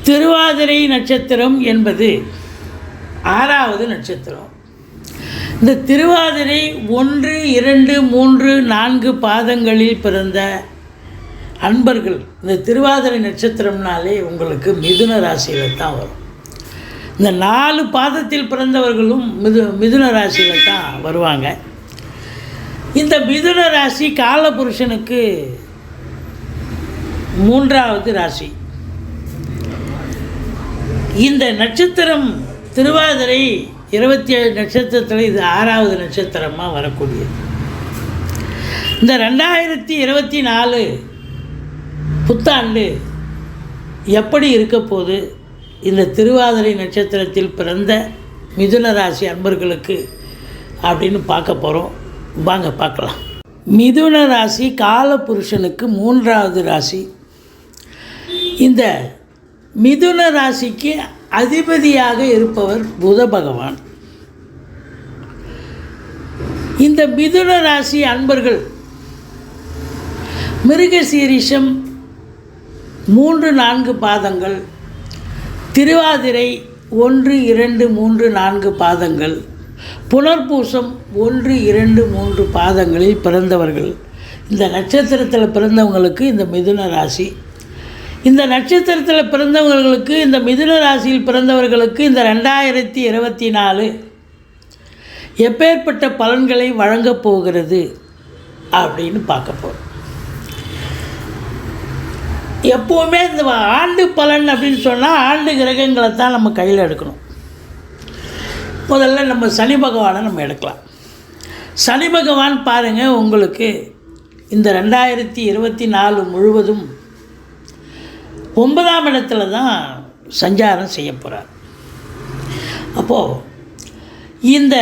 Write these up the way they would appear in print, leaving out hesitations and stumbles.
திருவாதிரை நட்சத்திரம் என்பது 6வது நட்சத்திரம். இந்த திருவாதிரை 1, 2, 3, 4 பாதங்களில் பிறந்த அன்பர்கள் இந்த திருவாதிரை நட்சத்திரம்னாலே உங்களுக்கு மிதுன ராசியில் தான் வரும். இந்த 4 பாதத்தில் பிறந்தவர்களும் மிதுன ராசியில் தான் வருவாங்க. இந்த மிதுன ராசி காலபுருஷனுக்கு 3வது ராசி. இந்த நட்சத்திரம் திருவாதிரை 27 நட்சத்திரத்தில் இது 6வது நட்சத்திரமாக வரக்கூடியது. இந்த 2024 புத்தாண்டு எப்படி இருக்க போது இந்த திருவாதிரை நட்சத்திரத்தில் பிறந்த மிதுன ராசி அன்பர்களுக்கு அப்படின்னு பார்க்க போகிறோம். வாங்க பார்க்கலாம். மிதுன ராசி காலபுருஷனுக்கு 3வது ராசி. இந்த மிதுன ராசிக்கு அதிபதியாக இருப்பவர் புத பகவான். இந்த மிதுன ராசி அன்பர்கள் மிருகசீரிஷம் 3, 4 பாதங்கள், திருவாதிரை 1, 2, 3, 4 பாதங்கள், புனர்பூசம் 1, 2, 3 பாதங்களில் பிறந்தவர்கள். இந்த நட்சத்திரத்தில் பிறந்தவங்களுக்கு இந்த மிதுன ராசி. இந்த நட்சத்திரத்தில் பிறந்தவர்களுக்கு இந்த மிதுன ராசியில் பிறந்தவர்களுக்கு இந்த 2024 எப்பேற்பட்ட பலன்களை வழங்கப் போகிறது அப்படின்னு பார்க்க போகிறோம். எப்போவுமே இந்த ஆண்டு பலன் அப்படின்னு சொன்னால் ஆண்டு கிரகங்களை தான் நம்ம கையில் எடுக்கணும். முதல்ல நம்ம சனி பகவானை நம்ம எடுக்கலாம். சனி பகவான் பாருங்கள், உங்களுக்கு இந்த 2024 முழுவதும் 9ஆம் இடத்துல தான் சஞ்சாரம் செய்ய போகிறார். அப்போது இந்த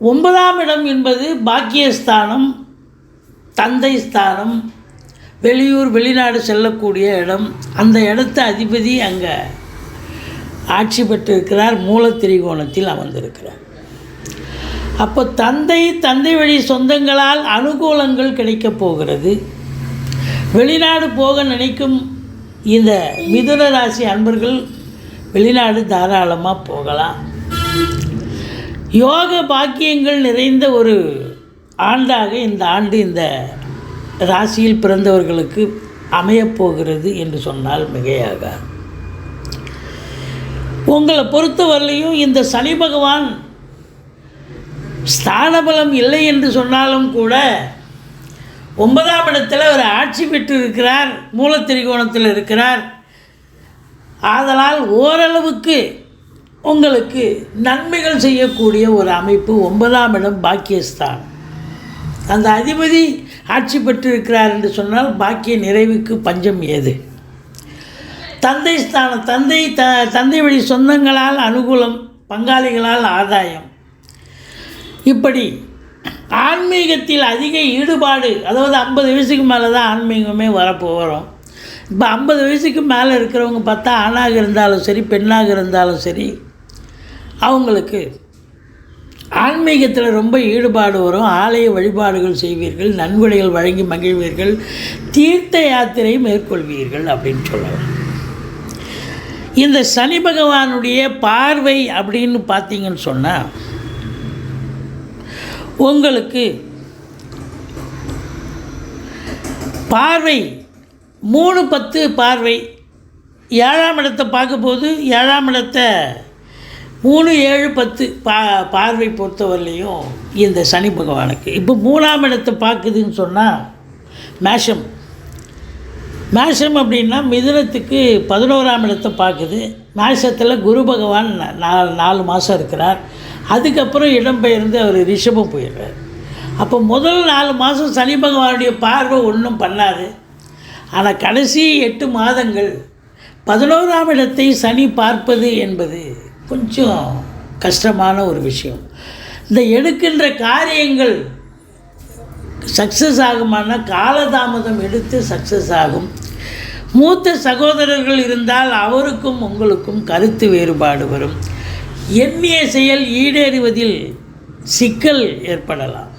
9ஆம் இடம் என்பது பாக்கியஸ்தானம், தந்தை ஸ்தானம், வெளியூர் வெளிநாடு செல்லக்கூடிய இடம். அந்த இடத்த அதிபதி அங்கே ஆட்சி பெற்றிருக்கிறார், மூலத்திரிகோணத்தில் அமர்ந்திருக்கிறார். அப்போ தந்தை வழி சொந்தங்களால் அனுகூலங்கள் கிடைக்கப் போகிறது. வெளிநாடு போக நினைக்கும் இந்த மிதுன ராசி அன்பர்கள் வெளிநாடு தாராளமாக போகலாம். யோக பாக்கியங்கள் நிறைந்த ஒரு ஆண்டாக இந்த ஆண்டு இந்த ராசியில் பிறந்தவர்களுக்கு அமையப்போகிறது என்று சொன்னால் மிகையாக. உங்களை பொறுத்தவரையிலையும் இந்த சனி பகவான் ஸ்தானபலம் இல்லை என்று சொன்னாலும் கூட 9ஆம் இடத்தில் ஒரு ஆட்சி பெற்று இருக்கிறார், மூலத்திரிகோணத்தில் இருக்கிறார். ஆதலால் ஓரளவுக்கு உங்களுக்கு நன்மைகள் செய்யக்கூடிய ஒரு அமைப்பு. 9ஆம் இடம் பாக்கியஸ்தான். அந்த அதிபதி ஆட்சி பெற்றிருக்கிறார் என்று சொன்னால் பாக்கிய நிறைவுக்கு பஞ்சம் ஏது. தந்தை ஸ்தானம், தந்தை வழி சொந்தங்களால் அனுகூலம், பங்காளிகளால் ஆதாயம். இப்படி ஆன்மீகத்தில் அதிக ஈடுபாடு, அதாவது 50 வயசுக்கு மேலே தான் ஆன்மீகமே வரப்போகிறோம். இப்போ 50 வயசுக்கு மேலே இருக்கிறவங்க பார்த்தா ஆணாக இருந்தாலும் சரி பெண்ணாக இருந்தாலும் சரி அவங்களுக்கு ஆன்மீகத்தில் ரொம்ப ஈடுபாடு வரும். ஆலய வழிபாடுகள் செய்வீர்கள், நன்கொடைகள் வழங்கி மகிழ்வீர்கள், தீர்த்த யாத்திரை மேற்கொள்வீர்கள் அப்படின்னு சொல்லலாம். இந்த சனி பகவானுடைய பார்வை அப்படின்னு பார்த்தீங்கன்னு சொன்னால் உங்களுக்கு பார்வை 3-10 பார்வை 7ஆம் இடத்தை பார்க்கும்போது 7ஆம் இடத்தை 3, 7, 10 பார்வை பொறுத்தவரையிலையும் இந்த சனி பகவானுக்கு. இப்போ 3ஆம் இடத்தை பார்க்குதுன்னு சொன்னால் மேஷம் அப்படின்னா மிதுனத்துக்கு 11ஆம் இடத்தை பார்க்குது. மேஷத்தில் குரு பகவான் 4 மாதம் இருக்கிறார். அதுக்கப்புறம் இடம்பெயர்ந்து அவர் ரிஷபம் போயிடுறார். அப்போ முதல் 4 மாதம் சனி பகவானுடைய பார்வை ஒன்றும் பண்ணாது. ஆனால் கடைசி 8 மாதங்கள் 11ஆம் இடத்தை சனி பார்ப்பது என்பது கொஞ்சம் கஷ்டமான ஒரு விஷயம். இந்த எடுக்கின்ற காரியங்கள் சக்ஸஸ் ஆகுமான காலதாமதம் எடுத்து சக்ஸஸ் ஆகும். மூத்த சகோதரர்கள் இருந்தால் அவருக்கும் உங்களுக்கும் கருத்து வேறுபாடு வரும். எண்ணிய செயல் ஈடேறுவதில் சிக்கல் ஏற்படலாம்.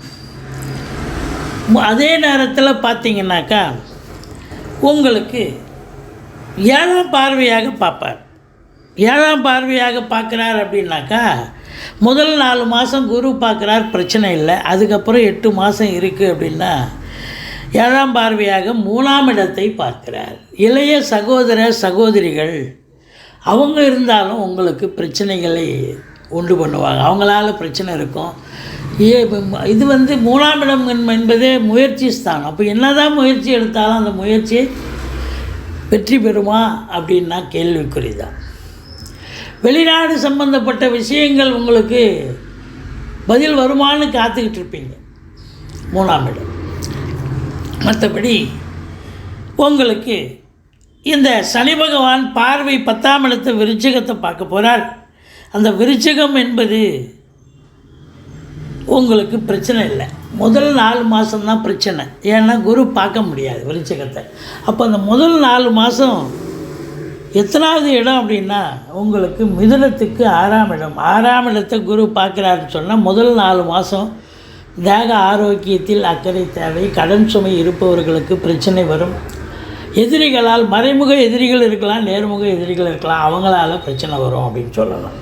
அதே நேரத்தில் பார்த்திங்கனாக்கா உங்களுக்கு ஏழாம் பார்வையாக பார்ப்பார். ஏழாம் பார்வையாக பார்க்குறார் அப்படின்னாக்கா, முதல் 4 மாதம் குரு பார்க்குறார், பிரச்சனை இல்லை. அதுக்கப்புறம் 8 மாதம் இருக்குது அப்படின்னா ஏழாம் பார்வையாக 3ஆம் இடத்தை பார்க்கிறார். இளைய சகோதர சகோதரிகள் அவங்க இருந்தாலும் உங்களுக்கு பிரச்சனைகளை உண்டு பண்ணுவாங்க, அவங்களால பிரச்சனை இருக்கும். இது 3ஆம் இடம் என்பதே முயற்சி ஸ்தானம். அப்போ என்ன தான் முயற்சி எடுத்தாலும் அந்த முயற்சி வெற்றி பெறுமா அப்படின்னா கேள்விக்குறி தான். வெளிநாடு சம்பந்தப்பட்ட விஷயங்கள் உங்களுக்கு பதில் வருமானு காத்துக்கிட்டு இருப்பீங்க, 3ஆம் இடம். மற்றபடி உங்களுக்கு இந்த சனி பகவான் பார்வை 10ஆம் இடத்தை விருச்சிகத்தை பார்க்க போகிறார். அந்த விருச்சிகம் என்பது உங்களுக்கு பிரச்சனை இல்லை. முதல் 4 மாதம்தான் பிரச்சனை. ஏன்னா குரு பார்க்க முடியாது விருச்சிகத்தை. அப்போ அந்த முதல் 4 மாதம் எத்தனாவது இடம் அப்படின்னா உங்களுக்கு மிதுனத்துக்கு 6ஆம் இடம். 6ஆம் இடத்தை குரு பார்க்குறாருன்னு சொன்னால் முதல் 4 மாதம் தேக ஆரோக்கியத்தில் அக்கறை தேவை. கடன் சுமை இருப்பவர்களுக்கு பிரச்சனை வரும். எதிரிகளால், மறைமுக எதிரிகள் இருக்கலாம், நேர்முக எதிரிகள் இருக்கலாம், அவங்களால பிரச்சனை வரும் அப்படின்னு சொல்லலாம்.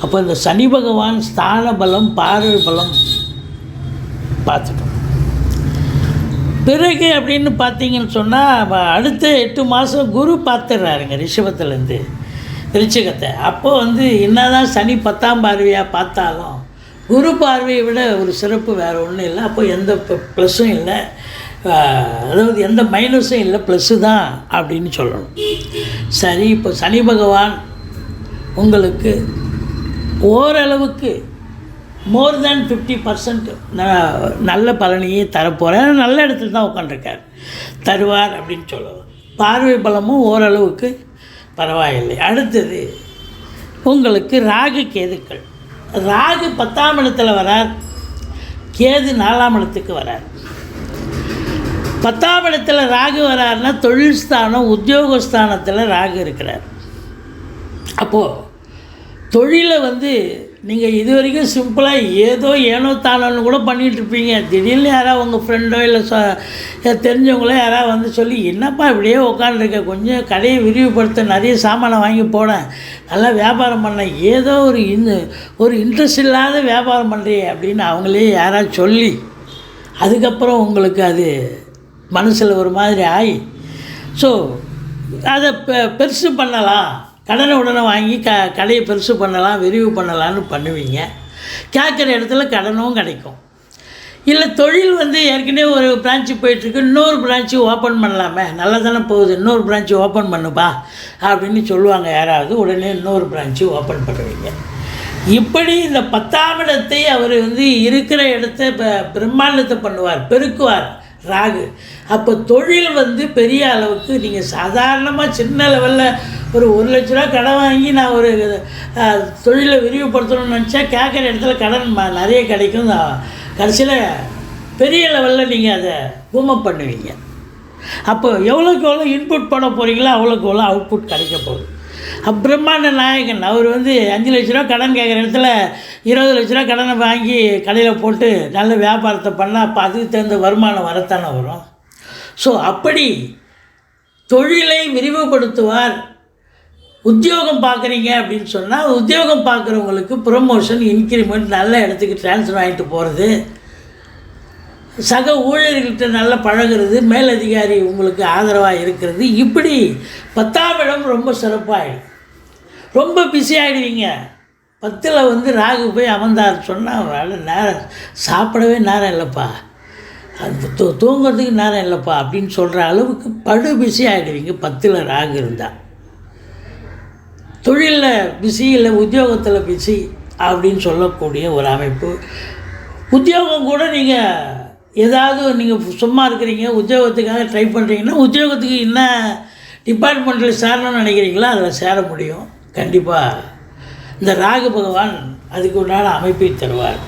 அப்போ இந்த சனி பகவான் ஸ்தான பலம், பார்வை பலம் பார்த்துட்டோம். பிறகு அப்படின்னு பார்த்தீங்கன்னு சொன்னால் அடுத்த 8 மாதம் குரு பார்த்துடுறாருங்க ரிஷபத்துலேருந்து விருச்சிகத்தை. அப்போது என்ன தான் சனி 10ஆம் பார்வையாக பார்த்தாலும் குரு பார்வையை விட ஒரு சிறப்பு வேறு ஒன்றும் இல்லை. அப்போ எந்த ப்ளஸ்ஸும் இல்லை, அதாவது எந்த மைனஸும் இல்லை, ப்ளஸ்ஸு தான் அப்படின்னு சொல்லணும். சரி, இப்போ சனி பகவான் உங்களுக்கு ஓரளவுக்கு மோர் தேன் 50% நல்ல பலனையே தரப்போகிறார். நல்ல இடத்துல தான் உட்காந்துருக்கார், தருவார் அப்படின்னு சொல்லலாம். பார்வை பலமும் ஓரளவுக்கு பரவாயில்லை. அடுத்தது உங்களுக்கு ராகு கேதுக்கள். ராகு 10ஆம் இடத்துல வரார், கேது 4ஆம் இடத்துக்கு வரார். 10ஆம் இடத்துல ராகு வராருன்னா தொழில் ஸ்தானம், உத்தியோகஸ்தானத்தில் ராகு இருக்கிறார். அப்போது தொழிலை நீங்கள் இது வரைக்கும் சிம்பிளாக ஏனோ தானோன்னு கூட பண்ணிகிட்ருப்பீங்க. திடீர்னு யாராவது உங்கள் ஃப்ரெண்டோ இல்லை தெரிஞ்சவங்களோ யாராவது சொல்லி, என்னப்பா இப்படியே உட்காந்துருக்க, கொஞ்சம் கடையை விரிவுபடுத்த, நிறைய சாமானை வாங்கி போனேன், நல்லா வியாபாரம் பண்ணேன், ஏதோ ஒரு இன்ட்ரெஸ்ட் இல்லாத வியாபாரம் பண்ணுறியே அப்படின்னு அவங்களே யாராவது சொல்லி அதுக்கப்புறம் உங்களுக்கு அது மனசில் ஒரு மாதிரி ஆகி, ஸோ அதை பெருசு பண்ணலாம், கடனை உடனே வாங்கி கடையை பெருசு பண்ணலாம், விரிவு பண்ணலான்னு பண்ணுவீங்க. கேட்குற இடத்துல கடனும் கிடைக்கும். இல்லை தொழில் ஏற்கனவே ஒரு பிரான்ச்சு போயிட்டுருக்கு, இன்னொரு பிரான்ச்சு ஓப்பன் பண்ணலாமே, நல்லா தானே போகுது, இன்னொரு பிரான்ச்சு ஓப்பன் பண்ணுப்பா அப்படின்னு சொல்லுவாங்க யாராவது. உடனே இன்னொரு பிரான்ச்சு ஓப்பன் பண்ணுவீங்க. இப்படி இந்த 10ஆம் இடத்தை அவர் இருக்கிற இடத்த பிரம்மாண்டத்தை பண்ணுவார், பெருக்குவார் ராகு. அப்போ தொழில் பெரிய அளவுக்கு நீங்கள் சாதாரணமாக சின்ன லெவலில் ஒரு 1 லட்ச ரூபா கடன் வாங்கி நான் ஒரு தொழிலை விரிவுபடுத்தணும்னு நினச்சா கேட்குற இடத்துல கடன் நிறைய கிடைக்கும். கடைசியில் பெரிய லெவலில் நீங்கள் அதை பூமப் பண்ணுவீங்க. அப்போ எவ்வளோக்கு எவ்வளோ இன்புட் பண்ண போகிறீங்களோ அவ்வளோக்கு எவ்வளோ அவுட்புட் கிடைக்க போகுது. பிரம்மாண்ட நாயகன் அவர் 5 லட்ச ரூபா கடன் கேட்குற இடத்துல 20 லட்ச ரூபா கடனை வாங்கி கடையில் போட்டு நல்ல வியாபாரத்தை பண்ணால் அப்போ அதுக்கு தகுந்த வருமானம் வரத்தானே வரும். ஸோ அப்படி தொழிலை விரிவுபடுத்துவார். உத்தியோகம் பார்க்குறீங்க அப்படின்னு சொன்னால் உத்தியோகம் பார்க்குறவங்களுக்கு ப்ரொமோஷன், இன்க்ரிமெண்ட், நல்ல இடத்துக்கு ட்ரான்ஸ்ஃபர் ஆகிட்டு போகிறது, சக ஊழியர்கள்கிட்ட நல்லா பழகிறது, மேலதிகாரி உங்களுக்கு ஆதரவாக இருக்கிறது. இப்படி 10ஆம் இடம் ரொம்ப சிறப்பாகிடும். ரொம்ப பிஸி ஆகிடுவீங்க. 10ல் ராகு போய் அமர்ந்தார் சொன்னால் நேரம் சாப்பிடவே நேரம் இல்லைப்பா, அது தூங்குறதுக்கு நேரம் இல்லைப்பா அப்படின்னு சொல்கிற அளவுக்கு படு பிஸி ஆகிடுவீங்க 10ல் ராகு இருந்தால். தொழிலில் பிஸி, இல்லை உத்தியோகத்தில் பிஸி அப்படின்னு சொல்லக்கூடிய ஒரு அமைப்பு. உத்தியோகம் கூட நீங்கள் ஏதாவது நீங்கள் சும்மா இருக்கிறீங்க, உத்தியோகத்துக்காக ட்ரை பண்ணுறீங்கன்னா உத்தியோகத்துக்கு என்ன டிபார்ட்மெண்ட்டில் சேரணும்னு நினைக்கிறீங்களோ அதில் சேர முடியும். கண்டிப்பாக இந்த ராகு பகவான் அதுக்கு உண்டான அமைப்பை தருவார்.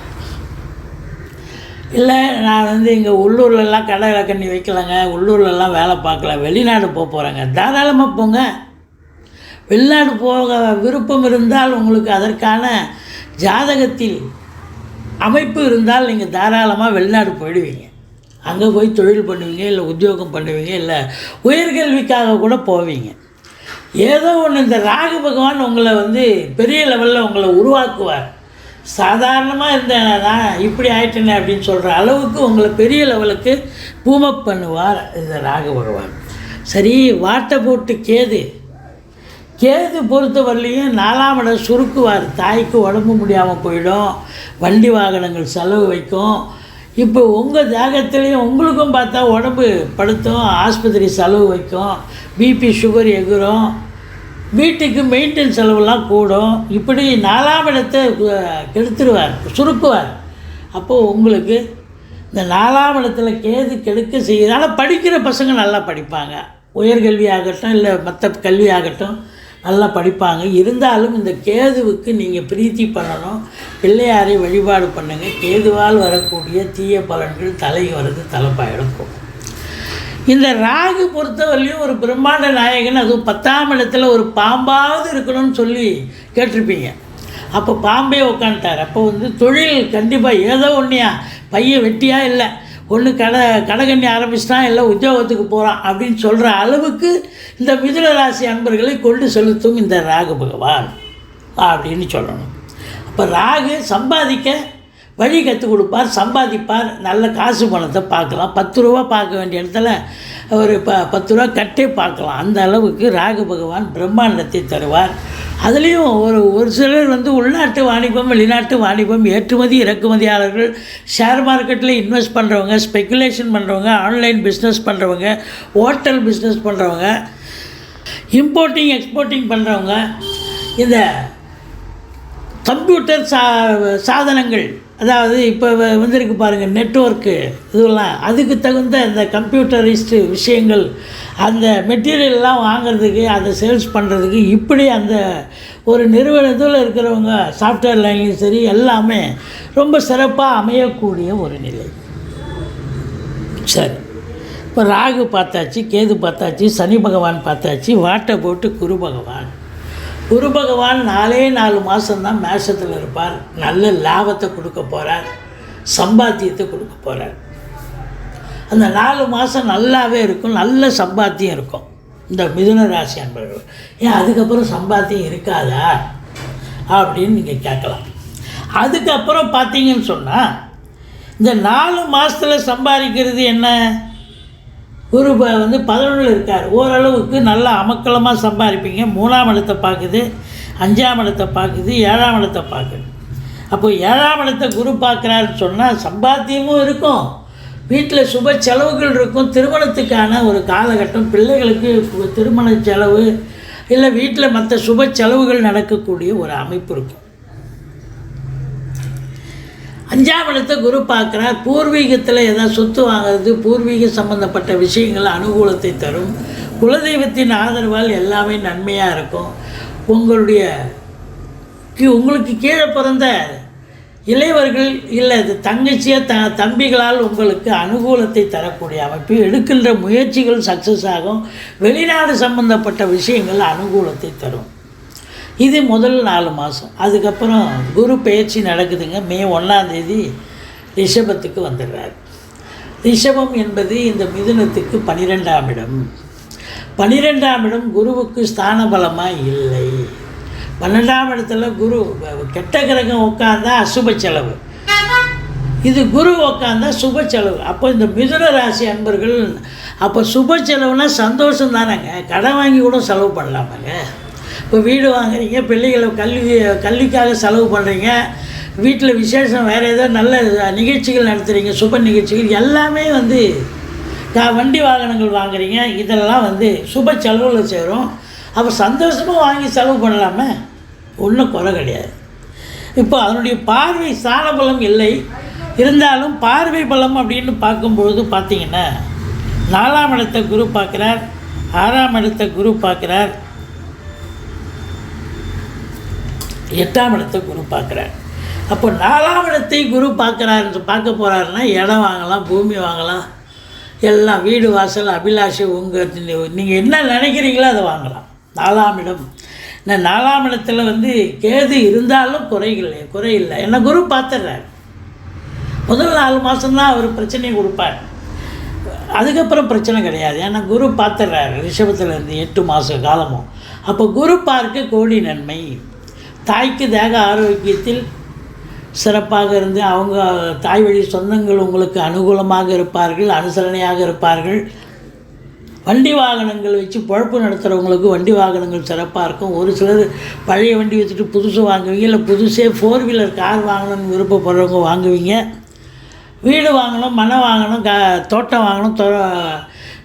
இல்லை நான் இங்கே உள்ளூர்லலாம் கடை கண்ணி வைக்கலைங்க, உள்ளூர்லலாம் வேலை பார்க்கல, வெளிநாடு போகிறேங்க, தாராளமாக போங்க. வெளிநாடு போக விருப்பம் இருந்தால் உங்களுக்கு அதற்கான ஜாதகத்தில் அமைப்பு இருந்தால் நீங்கள் தாராளமாக வெளிநாடு போயிடுவீங்க. அங்கே போய் தொழில் பண்ணுவீங்க, இல்லை உத்தியோகம் பண்ணுவீங்க, இல்லை உயர்கல்விக்காக கூட போவீங்க. ஏதோ ஒன்று இந்த ராகு பகவான் உங்களை வந்து பெரிய லெவலில் உங்களை உருவாக்குவார். சாதாரணமாக இருந்தேன் நான் இப்படி ஆயிட்டேனே அப்படின்னு சொல்கிற அளவுக்கு உங்களை பெரிய லெவலுக்கு பூமப் பண்ணுவார் இந்த ராகு பகவான். சரி, வாட்டை போட்டு கேது பொறுத்த வரலையும் 4ஆம் இடம் சுருக்குவார். தாய்க்கு உடம்பு முடியாமல் போயிடும், வண்டி வாகனங்கள் செலவு வைக்கும். இப்போ உங்கள் ஜாகத்துலேயும் உங்களுக்கும் பார்த்தா உடம்பு படுத்தும், ஆஸ்பத்திரி செலவு வைக்கும், பிபி சுகர் எகுரும், வீட்டுக்கு மெயின்டெனன்ஸ் செலவுலாம் கூடும். இப்படி 4ஆம் இடத்தை கெடுத்துருவார், சுருக்குவார். அப்போது உங்களுக்கு இந்த 4ஆம் இடத்துல கேது கெடுக்க செய்யறதால படிக்கிற பசங்க நல்லா படிப்பாங்க. உயர்கல்வி ஆகட்டும் இல்லை மற்ற கல்வி ஆகட்டும் நல்லா படிப்பாங்க. இருந்தாலும் இந்த கேதுவுக்கு நீங்கள் பிரீத்தி பண்ணணும், பிள்ளையாரை வழிபாடு பண்ணுங்கள். கேதுவால் வரக்கூடிய தீய பலன்கள் தலைக்கு வர்றது தலைப்பாயிடம் போகும். இந்த ராகு பொறுத்தவரையிலையும் ஒரு பிரம்மாண்ட நாயகன், அதுவும் 10ஆம் இடத்துல ஒரு பாம்பாவது இருக்கணும்னு சொல்லி கேட்டிருப்பீங்க. அப்போ பாம்பே உட்காந்துட்டார். அப்போ வந்து தொழில் கண்டிப்பாக ஏதோ ஒன்றையா, பையன் வெட்டியாக இல்லை, ஒன்று கடகண்ணி ஆரம்பிச்சிட்டான், இல்லை உத்தியோகத்துக்கு போகிறான் அப்படின்னு சொல்கிற அளவுக்கு இந்த மிதுன ராசி அன்பர்களை கொண்டு செலுத்தும் இந்த ராகு பகவான் அப்படின்னு சொல்லணும். அப்போ ராகு சம்பாதிக்க வழி கற்றுக் கொடுப்பார், சம்பாதிப்பார், நல்ல காசு பணத்தை பார்க்கலாம். 10 ரூபா பார்க்க வேண்டிய இடத்துல ஒரு 10 ரூபா கட்டே பார்க்கலாம். அந்த அளவுக்கு ராகு பகவான் பிரம்மாண்டத்தை தருவார். அதுலேயும் ஒரு சிலர் வந்து உள்நாட்டு வாணிபம், வெளிநாட்டு வாணிபம், ஏற்றுமதி இறக்குமதியாளர்கள், ஷேர் மார்க்கெட்டில் இன்வெஸ்ட் பண்ணுறவங்க, ஸ்பெக்குலேஷன் பண்ணுறவங்க, ஆன்லைன் பிஸ்னஸ் பண்ணுறவங்க, ஹோட்டல் பிஸ்னஸ் பண்ணுறவங்க, இம்போர்ட்டிங் எக்ஸ்போர்ட்டிங் பண்ணுறவங்க, இந்த கம்ப்யூட்டர் சாதனங்கள், அதாவது இப்போ வந்திருக்கு பாருங்கள் நெட்வொர்க்கு, இதெல்லாம் அதுக்கு தகுந்த இந்த கம்ப்யூட்டரிஸ்ட்டு விஷயங்கள், அந்த மெட்டீரியல்லாம் வாங்கிறதுக்கு, அதை சேல்ஸ் பண்ணுறதுக்கு, இப்படி அந்த ஒரு நிறுவனத்தில் இருக்கிறவங்க சாஃப்ட்வேர் லைன்லையும் சரி எல்லாமே ரொம்ப சிறப்பாக அமையக்கூடிய ஒரு நிலை. சரி, இப்போ ராகு பார்த்தாச்சு, கேது பார்த்தாச்சு, சனி பகவான் பார்த்தாச்சு, வாட்டை போட்டு குரு பகவான். குரு பகவான் 4 மாதம்தான் மேஷத்தில் இருப்பார். நல்ல லாபத்தை கொடுக்க போகிறார், சம்பாத்தியத்தை கொடுக்க போகிறார். அந்த 4 மாதம் நல்லாவே இருக்கும், நல்ல சம்பாத்தியம் இருக்கும் இந்த மிதுன ராசி அன்பர்கள். ஏன் அதுக்கப்புறம் சம்பாத்தியம் இருக்காதா அப்படின்னு நீங்கள் கேட்கலாம். அதுக்கப்புறம் பார்த்தீங்கன்னு சொன்னால் இந்த 4 மாதத்தில் சம்பாதிக்கிறது என்ன, குரு வந்து 11 இருக்கார். ஓரளவுக்கு நல்லா அமக்கலமாக சம்பாதிப்பீங்க. 3ஆம் இடத்தை பார்க்குது, 5ஆம் இடத்தை பார்க்குது, 7ஆம் இடத்தை பார்க்குது. அப்போ 7ஆம் இடத்தை குரு பார்க்குறாருன்னு சொன்னால் சம்பாத்தியமும் இருக்கும், வீட்டில் சுப செலவுகள் இருக்கும், திருமணத்துக்கான ஒரு காலகட்டம், பிள்ளைகளுக்கு திருமண செலவு இல்லை வீட்டில் மற்ற சுப செலவுகள் நடக்கக்கூடிய ஒரு அமைப்பு இருக்கும். 5ஆம் இடத்தை குரு பார்க்குறார். பூர்வீகத்தில் ஏதாவது சொத்து வாங்கிறது, பூர்வீக சம்பந்தப்பட்ட விஷயங்கள் அனுகூலத்தை தரும். குலதெய்வத்தின் ஆதரவால் எல்லாமே நன்மையாக இருக்கும். உங்களுக்கு கீழே பிறந்த இளையவர்கள் இல்லை தங்கச்சியாக தம்பிகளால் உங்களுக்கு அனுகூலத்தை தரக்கூடிய அமைப்பு. எடுக்கின்ற முயற்சிகள் சக்ஸஸ் ஆகும். வெளிநாடு சம்பந்தப்பட்ட விஷயங்கள் அனுகூலத்தை தரும். இது முதல் 4 மாதம். அதுக்கப்புறம் குரு பெயர்ச்சி நடக்குதுங்க. மே 1ஆம் தேதி ரிஷபத்துக்கு வந்துடுறார். ரிஷபம் என்பது இந்த மிதுனத்துக்கு 12ஆம் இடம். 12ஆம் இடம் குருவுக்கு ஸ்தான பலமாக இல்லை. 12ஆம் இடத்துல குரு கெட்ட கிரகம் உட்காந்தா அசுப செலவு, இது குரு உட்காந்தா சுப செலவு. அப்போ இந்த மிதுன ராசி அன்பர்கள் அப்போ சுப செலவுனா சந்தோஷம் தானேங்க. கடன் வாங்கி கூட செலவு பண்ணலாமாங்க. இப்போ வீடு வாங்குறீங்க, பிள்ளைகளை கல்விக்காக செலவு பண்ணுறீங்க, வீட்டில் விசேஷம் வேறு ஏதோ நல்ல நிகழ்ச்சிகள் நடத்துகிறீங்க, சுப நிகழ்ச்சிகள் எல்லாமே வந்து வண்டி வாகனங்கள் வாங்குறீங்க, இதெல்லாம் வந்து சுப செலவில் சேரும். அப்போ சந்தோஷமாக வாங்கி செலவு பண்ணலாமே, ஒன்றும் குறை கிடையாது. இப்போ அதனுடைய பார்வை ஸ்தான பலம் இல்லை, இருந்தாலும் பார்வை பலம் அப்படின்னு பார்க்கும்பொழுது பார்த்திங்கன்னா 4ஆம் இடத்தை குரு பார்க்குறார், 6ஆம் இடத்தை குரு பார்க்குறார், 8ஆம் இடத்தை குரு பார்க்குறார். அப்போ 4ஆம் இடத்தை குரு பார்க்க போகிறாருன்னா இடம் வாங்கலாம், பூமி வாங்கலாம், எல்லாம் வீடு வாசல் அபிலாஷை நீங்கள் என்ன நினைக்கிறீங்களோ அதை வாங்கலாம். 4ஆம் இடம். இந்த 4ஆம் இடத்துல வந்து கேது இருந்தாலும் குறையில்லை. என்ன குரு பார்த்துடுறார். முதல் 4 மாதம்தான் அவர் பிரச்சனையை கொடுப்பார், அதுக்கப்புறம் பிரச்சனை கிடையாது. ஏன்னா குரு பார்த்துடுறாரு ரிஷபத்தில் இருந்து 8 மாத காலமும். அப்போ குரு பார்க்க கோடி நன்மை. தாய்க்கு தேக ஆரோக்கியத்தில் சிறப்பாக இருந்து அவங்க தாய் வழி சொந்தங்கள் உங்களுக்கு அனுகூலமாக இருப்பார்கள், அனுசரணையாக இருப்பார்கள். வண்டி வாகனங்கள் வச்சு பொழப்பு நடத்துகிறவங்களுக்கு வண்டி வாகனங்கள் சிறப்பாக இருக்கும். ஒரு சிலர் பழைய வண்டி வச்சுட்டு புதுசு வாங்குவீங்க, இல்லை புதுசே 4 வீலர் கார் வாங்கணும்னு விருப்பப்படுறவங்க வாங்குவீங்க. வீடு வாங்கணும், மனை வாங்கணும், தோட்டம் வாங்கணும்,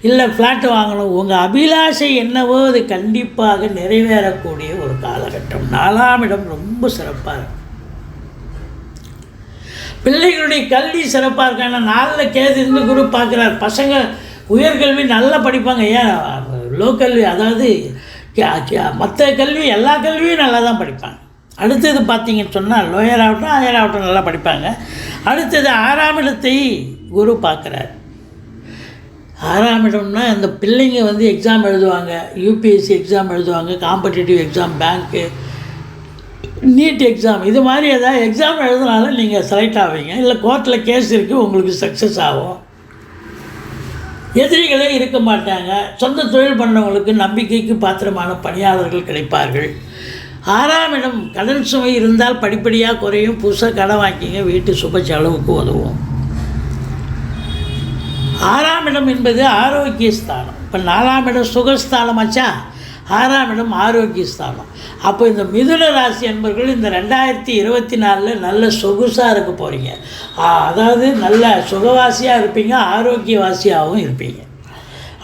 இல்லை ஃப்ளாட்டு வாங்கணும். உங்கள் அபிலாஷை என்னவோ அது கண்டிப்பாக நிறைவேறக்கூடிய ஒரு காலகட்டம். 4ஆம் இடம் ரொம்ப சிறப்பாக இருக்கும். பிள்ளைகளுடைய கல்வி சிறப்பாக இருக்கு. ஆனால் 4ல் கேது இருந்து குரு பார்க்குறார். பசங்க உயர்கல்வி நல்லா படிப்பாங்க. ஏன் லோக்கல்வி, அதாவது மற்ற கல்வி எல்லா கல்வியும் நல்லா தான் படிப்பாங்க. அடுத்தது பார்த்திங்கன்னு சொன்னால் லோயர் ஆகட்டும் ஹையர் ஆகட்டும் நல்லா படிப்பாங்க. அடுத்தது 6ஆம் இடத்தை குரு பார்க்குறார். 6ஆம் இடம்னா இந்த பிள்ளைங்க வந்து எக்ஸாம் எழுதுவாங்க, யூபிஎஸ்சி எக்ஸாம் எழுதுவாங்க, காம்படிட்டிவ் எக்ஸாம், பேங்க்கு, நீட் எக்ஸாம், இது மாதிரி ஏதாவது எக்ஸாம் எழுதுனாலும் நீங்கள் செலக்ட் ஆவீங்க. இல்லை கோர்ட்டில் கேஸ் இருக்குது, உங்களுக்கு சக்ஸஸ் ஆகும். எதிரிகளே இருக்க மாட்டாங்க. சொந்த தொழில் பண்ணவங்களுக்கு நம்பிக்கைக்கு பாத்திரமான பணியாளர்கள் கிடைப்பார்கள். 6ஆம் இடம் கடன் சுமை இருந்தால் படிப்படியாக குறையும். புதுசாக கடன் வாங்கிங்க, வீட்டு சுப செலவுக்கு உதவும். 6ஆம் இடம் என்பது ஆரோக்கிய ஸ்தானம். இப்போ 4ஆம் இடம் சுகஸ்தானமாச்சா, 6ஆம் இடம் ஆரோக்கிய ஸ்தானம். அப்போ இந்த மிதுன ராசி அன்பர்கள் இந்த 2024 நல்ல சொகுசாக இருக்க போகிறீங்க. அதாவது நல்ல சுகவாசியாக இருப்பீங்க, ஆரோக்கியவாசியாகவும் இருப்பீங்க.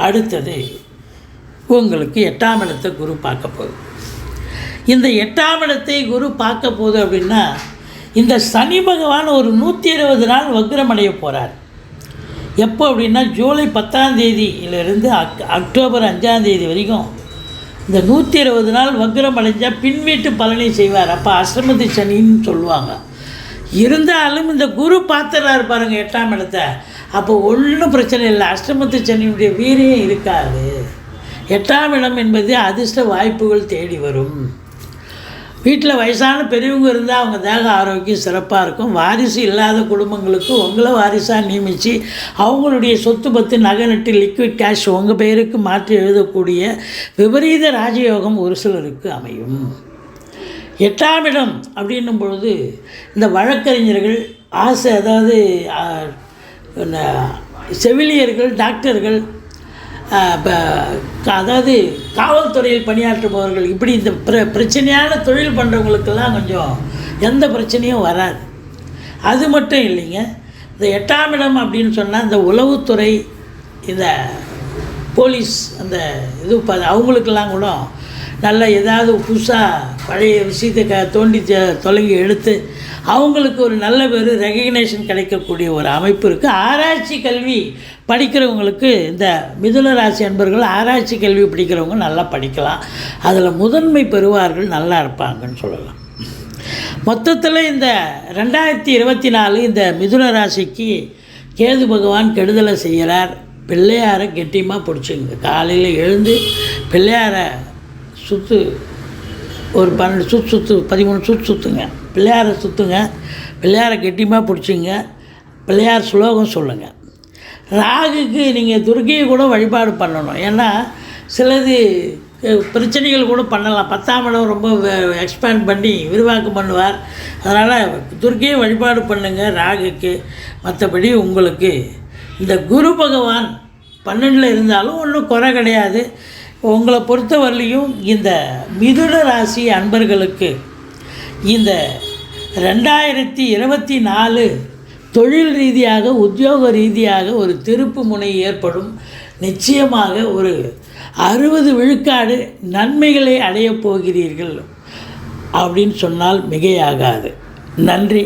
அடுத்தது உங்களுக்கு 8ஆம் இடத்தை குரு பார்க்க போகுது. இந்த 8ஆம் இடத்தை குரு பார்க்க போகுது அப்படின்னா, இந்த சனி பகவான் ஒரு 120 நாள் வக்ரம் அடைய போகிறார். எப்போ அப்படின்னா ஜூலை 10ஆம் தேதியிலிருந்து அக்டோபர் 5ஆம் தேதி வரைக்கும் இந்த 120 நாள் வக்ரம் அடைஞ்சால் பின்வீட்டு பலனை செய்வார். அப்போ அஷ்டமத்து சனின்னு சொல்லுவாங்க. இருந்தாலும் இந்த குரு பார்த்துறாரு பாருங்கள் 8ஆம் இடத்தை. அப்போ ஒன்றும் பிரச்சனை இல்லை, அஷ்டமத்து சனியுடைய வீரியம் இருக்காது. 8ஆம் இடம் என்பது அதிர்ஷ்ட வாய்ப்புகள் தேடி வரும். வீட்டில் வயசான பெரியவங்க இருந்தால் அவங்க தேக ஆரோக்கியம் சிறப்பாக இருக்கும். வாரிசு இல்லாத குடும்பங்களுக்கு உங்களை வாரிசாக நியமித்து அவங்களுடைய சொத்து பத்து நகை நட்டு லிக்விட் கேஷ் உங்கள் பெயருக்கு மாற்றி எழுதக்கூடிய விபரீத ராஜயோகம் ஒரு சிலருக்கு அமையும். 8ஆம் இடம் அப்படின்னும் பொழுது இந்த வழக்கறிஞர்கள் ஆசை, அதாவது செவிலியர்கள், டாக்டர்கள், அதாவது காவல்துறையில் பணியாற்றுபவர்கள், இப்படி இந்த பிரச்சனையான தொழில் பண்ணுறவங்களுக்கெல்லாம் கொஞ்சம் எந்த பிரச்சனையும் வராது. அது மட்டும் இல்லைங்க, இந்த 8ஆம் இடம் அப்படின்னு சொன்னால் இந்த உளவுத்துறை, இந்த போலீஸ், அந்த இது அவங்களுக்கெல்லாம் கூட நல்ல ஏதாவது புதுசாக பழைய விஷயத்தை தோண்டி தொலைங்கி எடுத்து அவங்களுக்கு ஒரு நல்ல பேர் ரெகக்னேஷன் கிடைக்கக்கூடிய ஒரு அமைப்பு இருக்குது. ஆராய்ச்சி கல்வி படிக்கிறவங்களுக்கு இந்த மிதுன ராசி அன்பர்கள் ஆராய்ச்சி கல்வி படிக்கிறவங்க நல்லா படிக்கலாம், அதில் முதன்மை பெறுவார்கள், நல்லா இருப்பாங்கன்னு சொல்லலாம். மொத்தத்தில் இந்த 2024 இந்த மிதுன ராசிக்கு கேது பகவான் கெடுதலை செய்கிறார். பிள்ளையாரை கெட்டியமாக பிடிச்சிங்க. காலையில் எழுந்து பிள்ளையாரை ஒரு 12 சுற்று 13 சுற்றுங்க. பிள்ளையாரை சுற்றுங்க, பிள்ளையாரை கெட்டியமாக பிடிச்சிங்க, பிள்ளையார் ஸ்லோகம் சொல்லுங்கள். ராகுக்கு நீங்கள் துர்க்கையை கூட வழிபாடு பண்ணணும். ஏன்னா சிலது பிரச்சனைகள் கூட பண்ணலாம். 10ஆம் இடம் ரொம்ப எக்ஸ்பேண்ட் பண்ணி விரிவாக்கம் பண்ணுவார். அதனால் துர்க்கையை வழிபாடு பண்ணுங்கள் ராகுக்கு. மற்றபடி உங்களுக்கு இந்த குரு பகவான் 12ல் இருந்தாலும் ஒன்றும் குறை கிடையாது. உங்களை பொறுத்தவரையிலையும் இந்த மிதுன ராசி அன்பர்களுக்கு இந்த 2024 தொழில் ரீதியாக, உத்தியோக ரீதியாக ஒரு திருப்பு முனை ஏற்படும். நிச்சயமாக ஒரு 60 விழுக்காடு நன்மைகளை அடையப் போகிறீர்கள் அப்படின்னு சொன்னால் மிகையாகாது. நன்றி.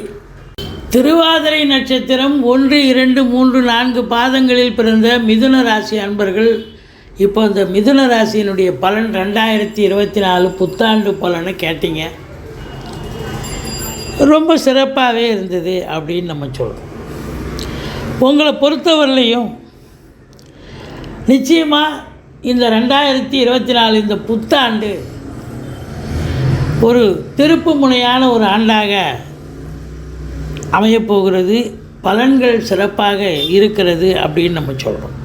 திருவாதிரை நட்சத்திரம் 1, 2, 3, 4 பாதங்களில் பிறந்த மிதுன ராசி அன்பர்கள் இப்போ இந்த மிதுன ராசியினுடைய பலன் 2024 புத்தாண்டு பலனை கேட்டீங்க. ரொம்ப சிறப்பாகவே இருந்தது அப்படின்னு நம்ம சொல்கிறோம். உங்களை பொறுத்தவரையிலையும் நிச்சயமாக இந்த 2024 இந்த புத்தாண்டு ஒரு திருப்பு முனையான ஒரு ஆண்டாக அமையப்போகிறது. பலன்கள் சிறப்பாக இருக்கிறது அப்படின்னு நம்ம சொல்கிறோம்.